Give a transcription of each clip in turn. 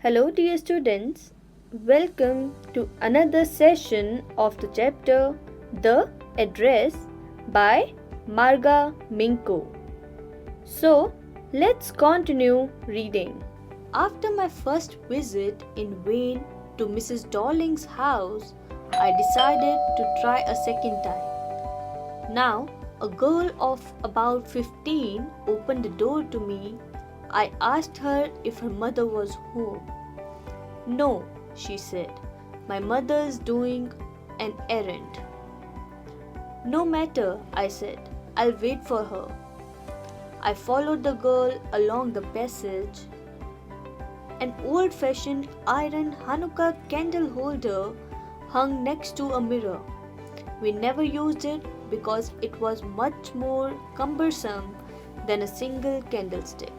Hello, dear students. Welcome to another session of the chapter The Address by Marga Minko. So, let's continue reading. After my first visit in vain to Mrs. Darling's house, I decided to try a second time. Now, a girl of about 15 opened the door to me. I asked her if her mother was home. No, she said, my mother's doing an errand. No matter, I said, I'll wait for her. I followed the girl along the passage. An old-fashioned iron Hanukkah candle holder hung next to a mirror. We never used it because it was much more cumbersome than a single candlestick.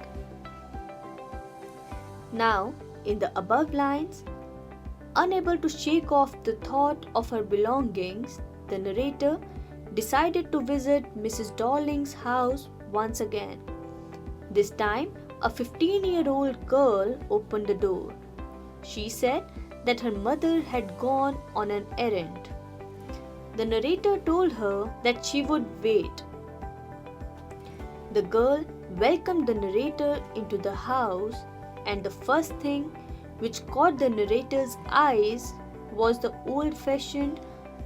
Now, in the above lines, unable to shake off the thought of her belongings, the narrator decided to visit Mrs. Darling's house once again. This time, a 15-year-old girl opened the door. She said that her mother had gone on an errand. The narrator told her that she would wait. The girl welcomed the narrator into the house, and the first thing which caught the narrator's eyes was the old-fashioned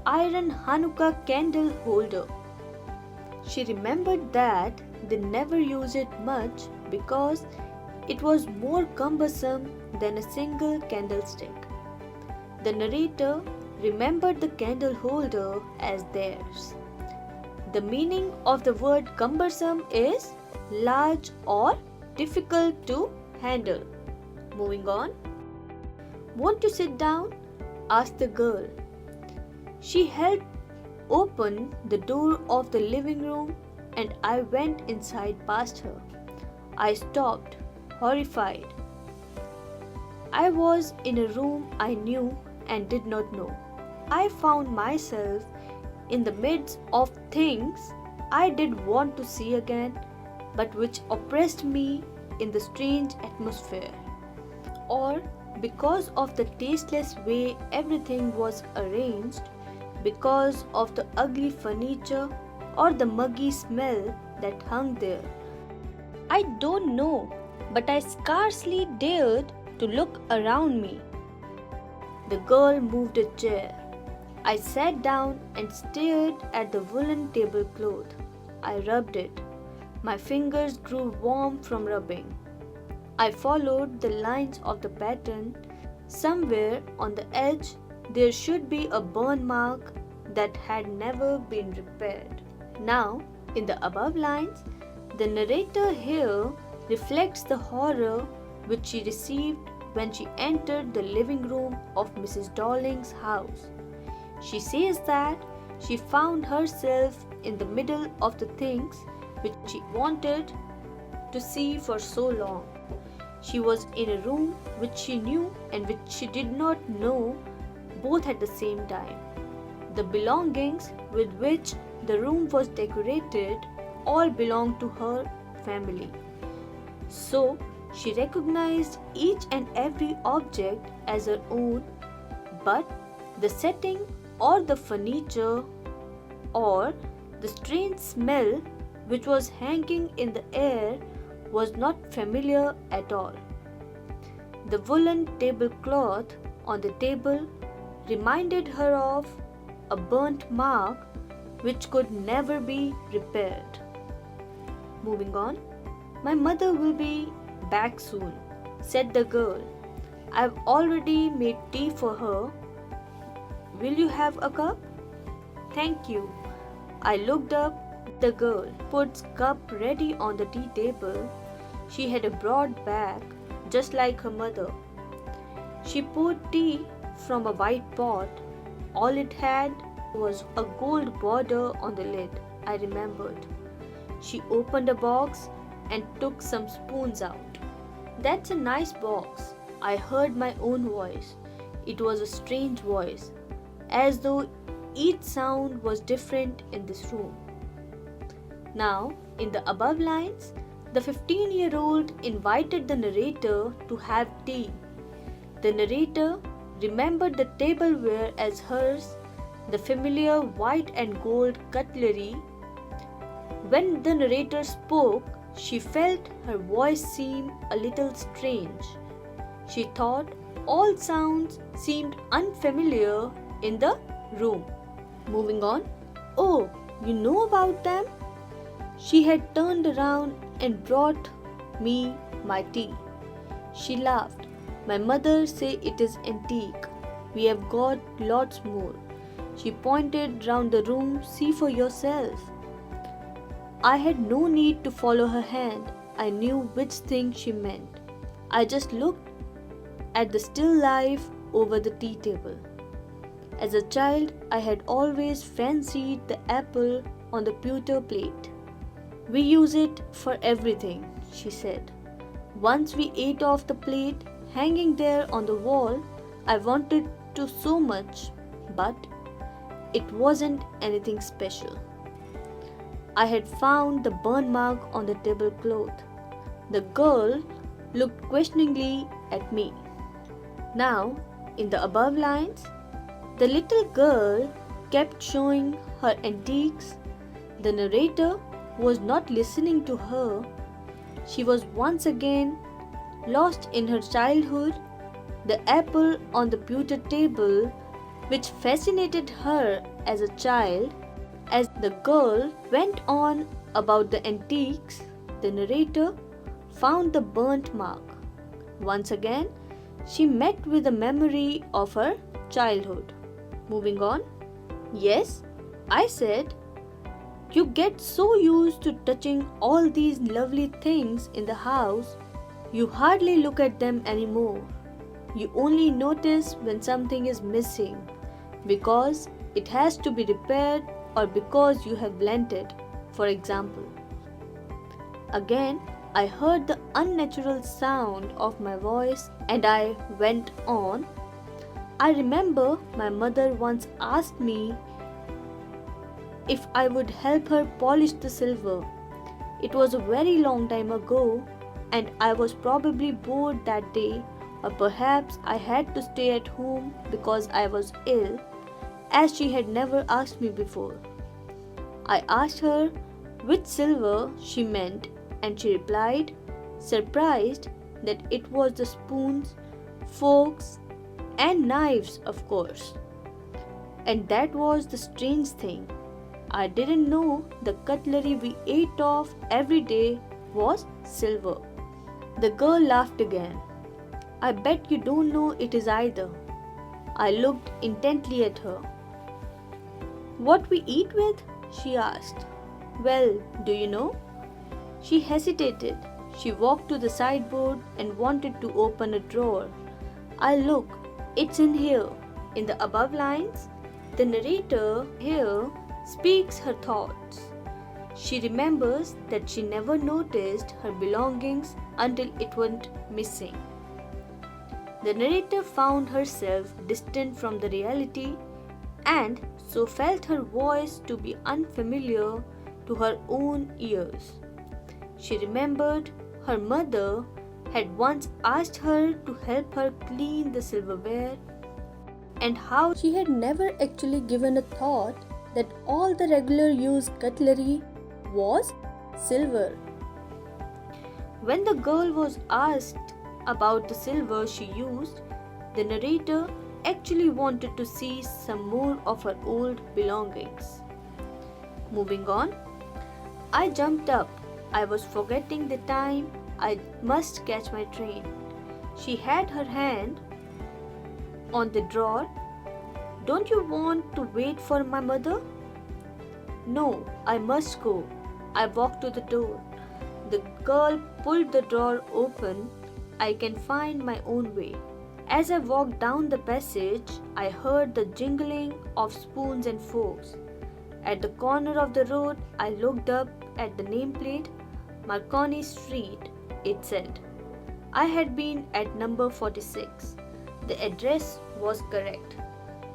iron Hanukkah candle holder. She remembered that they never used it much because it was more cumbersome than a single candlestick. The narrator remembered the candle holder as theirs. The meaning of the word cumbersome is large or difficult to handle. Moving on. Want to sit down? Asked the girl. She helped open the door of the living room and I went inside past her. I stopped, horrified. I was in a room I knew and did not know. I found myself in the midst of things I did want to see again, but which oppressed me in the strange atmosphere. Or because of the tasteless way everything was arranged, because of the ugly furniture or the muggy smell that hung there. I don't know, but I scarcely dared to look around me. The girl moved a chair. I sat down and stared at the woolen tablecloth. I rubbed it. My fingers grew warm from rubbing. I followed the lines of the pattern. Somewhere on the edge there should be a burn mark that had never been repaired. Now, in the above lines, the narrator here reflects the horror which she received when she entered the living room of Mrs. Darling's house. She says that she found herself in the middle of the things which she wanted to see for so long. She was in a room which she knew and which she did not know, both at the same time. The belongings with which the room was decorated all belonged to her family. So, she recognized each and every object as her own, but the setting or the furniture or the strange smell which was hanging in the air was not familiar at all. The woolen tablecloth on the table reminded her of a burnt mark which could never be repaired. Moving on. My mother will be back soon, said the girl. I've already made tea for her. Will you have a cup? Thank you. I looked up. The girl puts cup ready on the tea table. She had a broad back, just like her mother. She poured tea from a white pot. All it had was a gold border on the lid, I remembered. She opened a box and took some spoons out. That's a nice box. I heard my own voice. It was a strange voice, as though each sound was different in this room. Now, in the above lines, the 15-year-old invited the narrator to have tea. The narrator remembered the tableware as hers, the familiar white and gold cutlery. When the narrator spoke, she felt her voice seem a little strange. She thought all sounds seemed unfamiliar in the room. Moving on. Oh, you know about them? She had turned around and brought me my tea. She laughed. My mother say it is antique. We have got lots more. She pointed round the room. See for yourself. I had no need to follow her hand. I knew which thing she meant. I just looked at the still life over the tea table. As a child, I had always fancied the apple on the pewter plate. We use it for everything, she said. Once we ate off the plate hanging there on the wall. I wanted to so much, but it wasn't anything special. I had found the burn mark on the tablecloth. The girl looked questioningly at me. Now, in the above lines, the little girl kept showing her antiques. The narrator was not listening to her. She was once again lost in her childhood. The apple on the pewter table, which fascinated her as a child. As the girl went on about the antiques, the narrator found the burnt mark. Once again, she met with a memory of her childhood. Moving on. Yes, I said, you get so used to touching all these lovely things in the house, you hardly look at them anymore. You only notice when something is missing, because it has to be repaired or because you have lent it, for example. Again, I heard the unnatural sound of my voice and I went on. I remember my mother once asked me if I would help her polish the silver. It was a very long time ago and I was probably bored that day, or perhaps I had to stay at home because I was ill, as she had never asked me before. I asked her which silver she meant and she replied, surprised, that it was the spoons, forks and knives, of course. And that was the strange thing. I didn't know the cutlery we ate off every day was silver. The girl laughed again. I bet you don't know it is either. I looked intently at her. What we eat with? She asked. Well, do you know? She hesitated. She walked to the sideboard and wanted to open a drawer. I look. It's in here. In the above lines, the narrator here speaks her thoughts. She remembers that she never noticed her belongings until it went missing. The narrator found herself distant from the reality and so felt her voice to be unfamiliar to her own ears. She remembered her mother had once asked her to help her clean the silverware and how she had never actually given a thought that all the regular use cutlery was silver. When the girl was asked about the silver she used, the narrator actually wanted to see some more of her old belongings. Moving on. I jumped up. I was forgetting the time. I must catch my train. She had her hand on the drawer. Don't you want to wait for my mother? No, I must go. I walked to the door. The girl pulled the drawer open. I can find my own way. As I walked down the passage, I heard the jingling of spoons and forks. At the corner of the road, I looked up at the nameplate. Marconi Street, it said. I had been at number 46. The address was correct.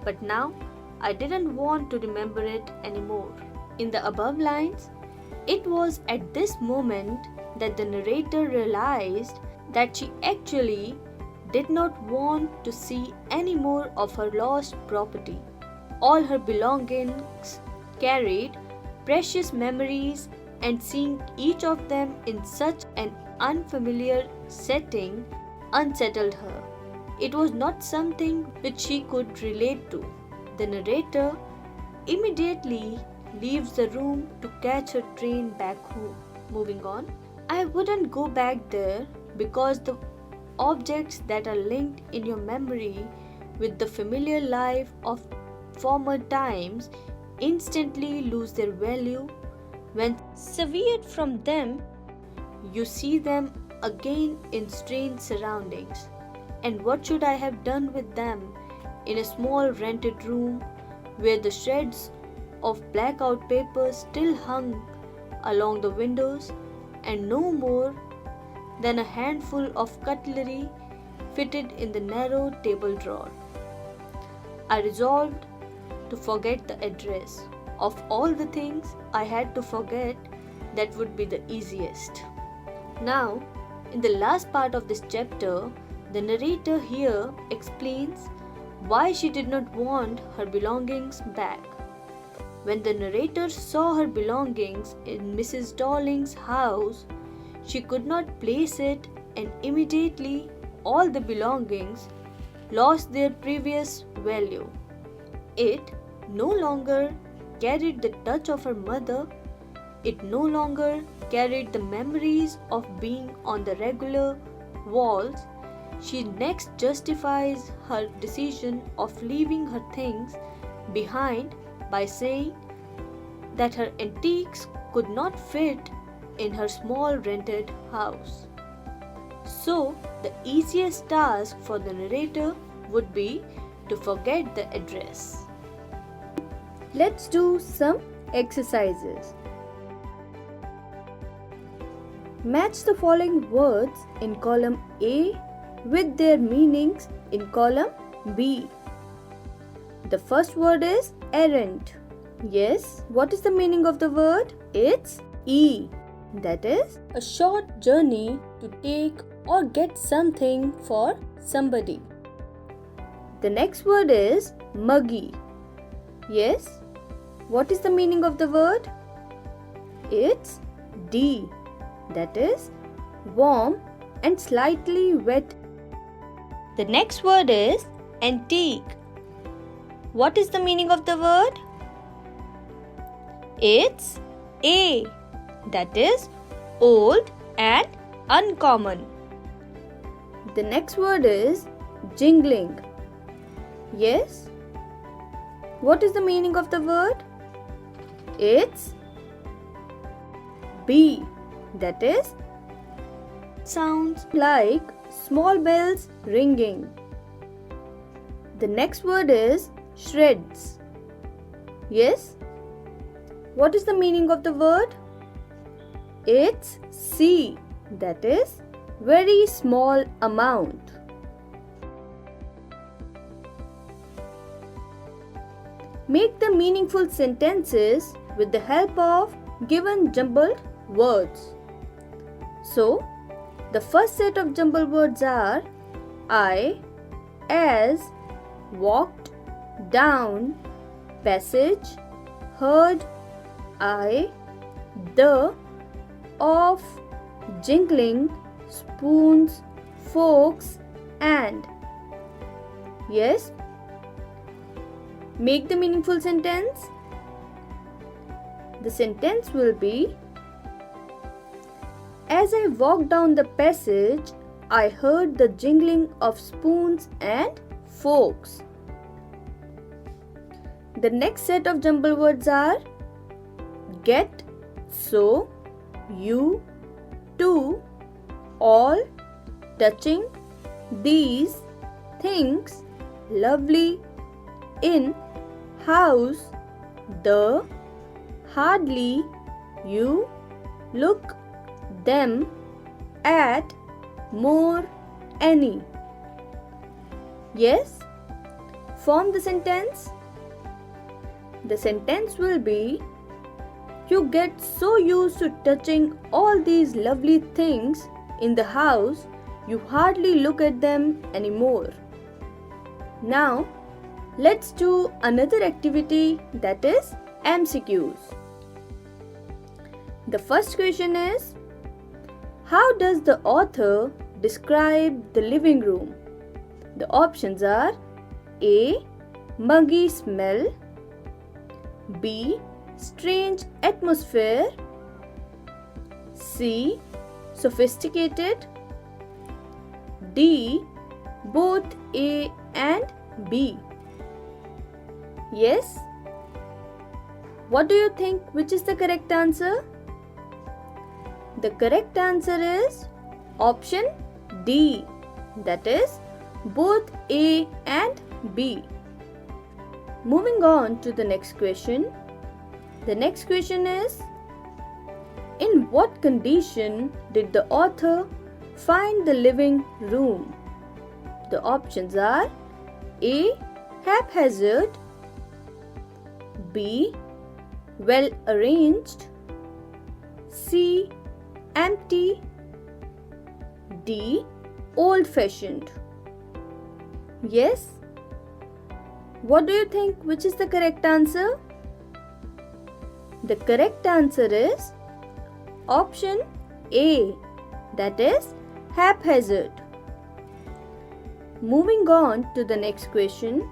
But now, I didn't want to remember it anymore. In the above lines, it was at this moment that the narrator realized that she actually did not want to see any more of her lost property. All her belongings carried precious memories, and seeing each of them in such an unfamiliar setting unsettled her. It was not something which she could relate to. The narrator immediately leaves the room to catch her train back home. Moving on, I wouldn't go back there because the objects that are linked in your memory with the familiar life of former times instantly lose their value when severed from them. You see them again in strange surroundings. And what should I have done with them in a small rented room where the shreds of blackout paper still hung along the windows and no more than a handful of cutlery fitted in the narrow table drawer? I resolved to forget the address. Of all the things I had to forget, that would be the easiest. Now, in the last part of this chapter, the narrator here explains why she did not want her belongings back. When the narrator saw her belongings in Mrs. Darling's house, she could not place it, and immediately all the belongings lost their previous value. It no longer carried the touch of her mother. It no longer carried the memories of being on the regular walls. She next justifies her decision of leaving her things behind by saying that her antiques could not fit in her small rented house. So, the easiest task for the narrator would be to forget the address. Let's do some exercises. Match the following words in column A with their meanings in column B. The first word is errant. Yes, what is the meaning of the word? It's E. That is a short journey to take or get something for somebody. The next word is muggy. Yes, what is the meaning of the word? It's D. That is warm and slightly wet. The next word is antique. What is the meaning of the word? It's A. That is old and uncommon. The next word is jingling. Yes? What is the meaning of the word? It's B. That is sounds like small bells ringing. The next word is shreds. Yes? What is the meaning of the word? It's C. That is very small amount. Make the meaningful sentences with the help of given jumbled words. So, the first set of jumbled words are I, as, walked, down, passage, heard, I, the, of, jingling, spoons, forks, and. Yes? Make the meaningful sentence. The sentence will be: as I walked down the passage, I heard the jingling of spoons and forks. The next set of jumbled words are get, so, you, to, all, touching, these, things, lovely, in, house, the, hardly, you, look, them, at, more, any. Yes? Form the sentence. The sentence will be: you get so used to touching all these lovely things in the house, You hardly look at them anymore. Now, let's do another activity, that is MCQs. The first question is, how does the author describe the living room? The options are A. Muggy smell, B. Strange atmosphere, C. Sophisticated, D. Both A and B. Yes? What do you think, which is the correct answer? The correct answer is option D, that is both A and B. Moving on to the next question. The next question is, in what condition did the author find the living room? The options are A. Haphazard, B. Well arranged, C. Empty, D. Old fashioned. Yes? What do you think, which is the correct answer? The correct answer is option A, that is haphazard. Moving on to the next question.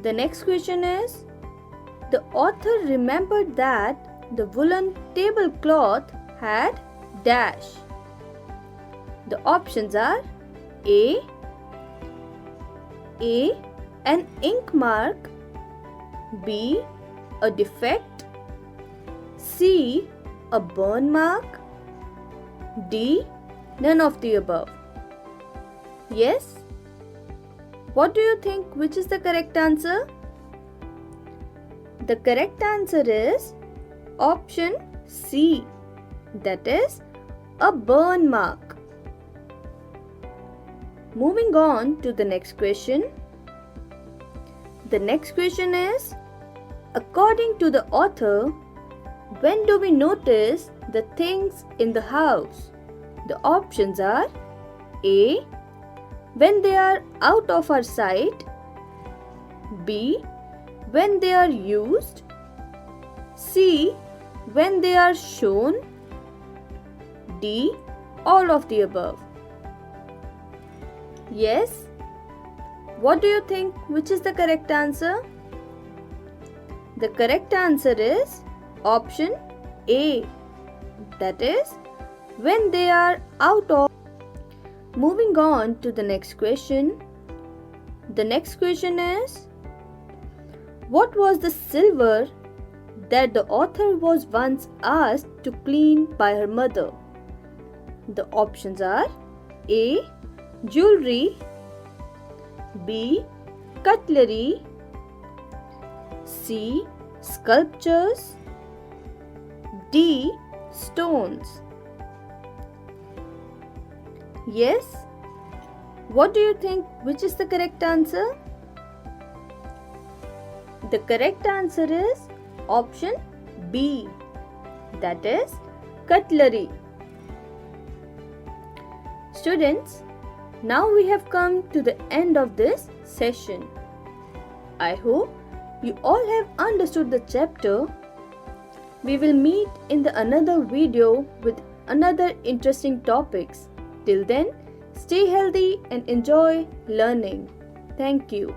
The next question is, the author remembered that the woolen tablecloth had dash. The options are A. An ink mark, B. a defect, C. a burn mark, D. none of the above. Yes? What do you think, which is the correct answer? The correct answer is option C, that is a burn mark. Moving on to the next question. The next question is, according to the author, when do we notice the things in the house? The options are A. when they are out of our sight, B. when they are used, C. when they are shown, D. all of the above. Yes? What do you think, which is the correct answer? The correct answer is option A, that is when they are out of. Moving on to the next question. The next question is, what was the silver that the author was once asked to clean by her mother? The options are A. jewelry, B. cutlery, C. sculptures, D. stones. Yes? What do you think, which is the correct answer? The correct answer is option B, that is cutlery. Students, now we have come to the end of this session. I hope you all have understood the chapter. We will meet in the another video with another interesting topics. Till then, stay healthy and enjoy learning. Thank you.